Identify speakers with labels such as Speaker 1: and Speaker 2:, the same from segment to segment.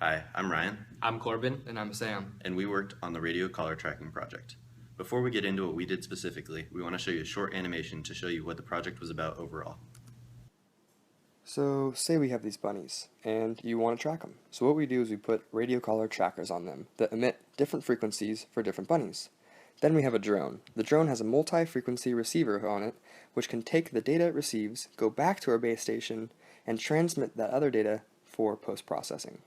Speaker 1: Hi, I'm Ryan,
Speaker 2: I'm Corbin.
Speaker 3: And I'm Sam.
Speaker 1: and we worked on the radio collar tracking project. Before we get into what we did specifically, we want to show you a short animation to show you what the project was about overall.
Speaker 3: So say we have these bunnies, and you want to track them. So what we do is we put radio collar trackers on them that emit different frequencies for different bunnies. Then we have a drone. The drone has a multi-frequency receiver on it, which can take the data it receives, go back to our base station, and transmit that other data for post-processing.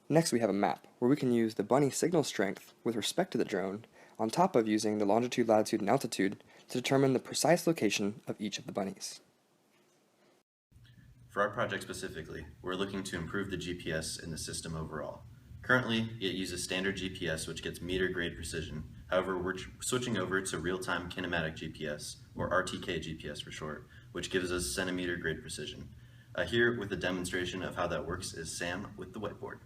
Speaker 3: Next we have a map, where we can use the bunny signal strength with respect to the drone, on top of using the longitude, latitude, and altitude to determine the precise location of each of the bunnies.
Speaker 1: For our project specifically, we're looking to improve the GPS in the system overall. Currently, it uses standard GPS, which gets meter grade precision. However, we're switching over to real-time kinematic GPS, or RTK GPS for short, which gives us centimeter grade precision. Here with a demonstration of how that works is Sam with the whiteboard.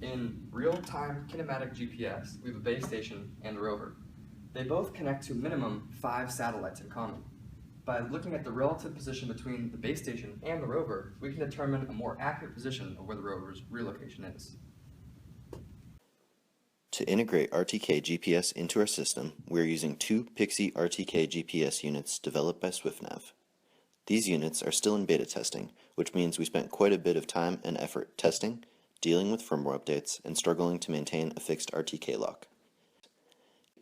Speaker 3: In real-time kinematic GPS, we have a base station and a rover. They both connect to minimum 5 satellites in common. By looking at the relative position between the base station and the rover, we can determine a more accurate position of where the rover's real location is.
Speaker 4: To integrate RTK GPS into our system, we are using two Pixie RTK GPS units developed by SwiftNav. These units are still in beta testing, which means we spent quite a bit of time and effort testing, dealing with firmware updates, and struggling to maintain a fixed RTK lock.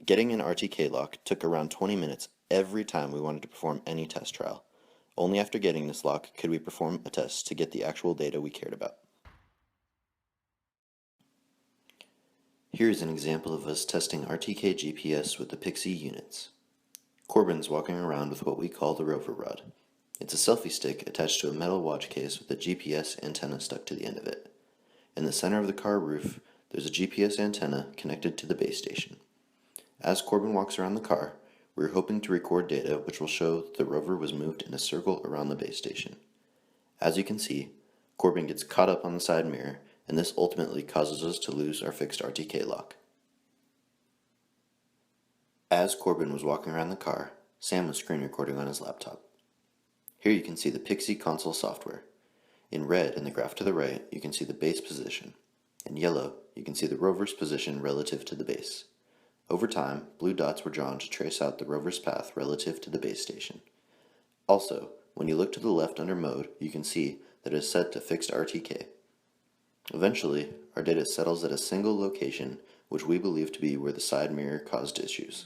Speaker 4: Getting an RTK lock took around 20 minutes every time we wanted to perform any test trial. Only after getting this lock could we perform a test to get the actual data we cared about. Here's an example of us testing RTK GPS with the Pixie units. Corbin's walking around with what we call the rover rod. It's a selfie stick attached to a metal watch case with a GPS antenna stuck to the end of it. In the center of the car roof, there's a GPS antenna connected to the base station. As Corbin walks around the car, we're hoping to record data which will show the rover was moved in a circle around the base station. As you can see, Corbin gets caught up on the side mirror, and this ultimately causes us to lose our fixed RTK lock. As Corbin was walking around the car, Sam was screen recording on his laptop. Here you can see the Pixie console software. In red, in the graph to the right, you can see the base position. In yellow, you can see the rover's position relative to the base. Over time, blue dots were drawn to trace out the rover's path relative to the base station. Also, when you look to the left under mode, you can see that it is set to fixed RTK. Eventually, our data settles at a single location, which we believe to be where the side mirror caused issues.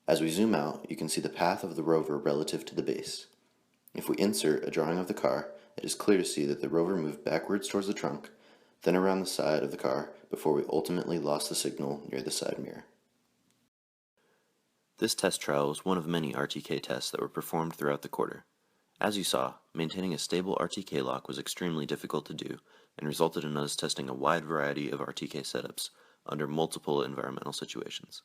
Speaker 4: As we zoom out, you can see the path of the rover relative to the base. If we insert a drawing of the car, it is clear to see that the rover moved backwards towards the trunk, then around the side of the car before we ultimately lost the signal near the side mirror. This test trial was one of many RTK tests that were performed throughout the quarter. As you saw, maintaining a stable RTK lock was extremely difficult to do and resulted in us testing a wide variety of RTK setups under multiple environmental situations.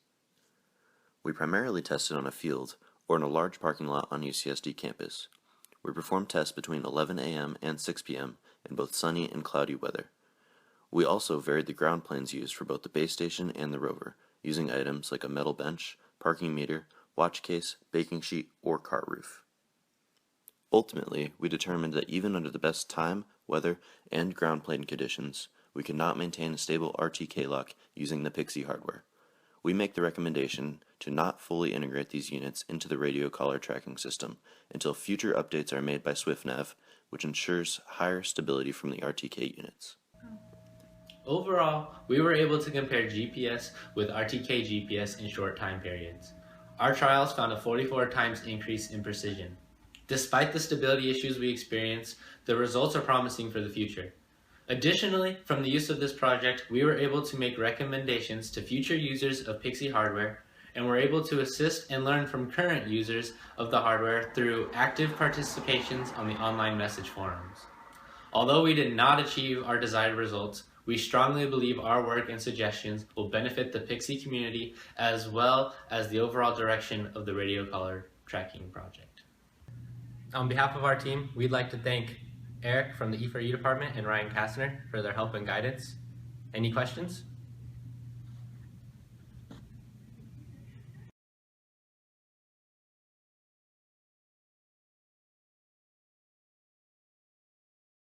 Speaker 4: We primarily tested on a field or in a large parking lot on UCSD campus. We performed tests between 11 a.m. and 6 p.m. in both sunny and cloudy weather. We also varied the ground planes used for both the base station and the rover, using items like a metal bench, parking meter, watch case, baking sheet, or car roof. Ultimately, we determined that even under the best time, weather, and ground plane conditions, we could not maintain a stable RTK lock using the Pixie hardware. We make the recommendation to not fully integrate these units into the radio collar tracking system until future updates are made by SwiftNav, which ensures higher stability from the RTK units.
Speaker 2: Overall, we were able to compare GPS with RTK GPS in short time periods. Our trials found a 44 times increase in precision. Despite the stability issues we experienced, the results are promising for the future. Additionally, from the use of this project, we were able to make recommendations to future users of Pixie hardware, and were able to assist and learn from current users of the hardware through active participations on the online message forums. Although we did not achieve our desired results, we strongly believe our work and suggestions will benefit the Pixie community as well as the overall direction of the radio collar tracking project. On behalf of our team, we'd like to thank Eric from the E4E department and Ryan Kastner for their help and guidance. Any questions?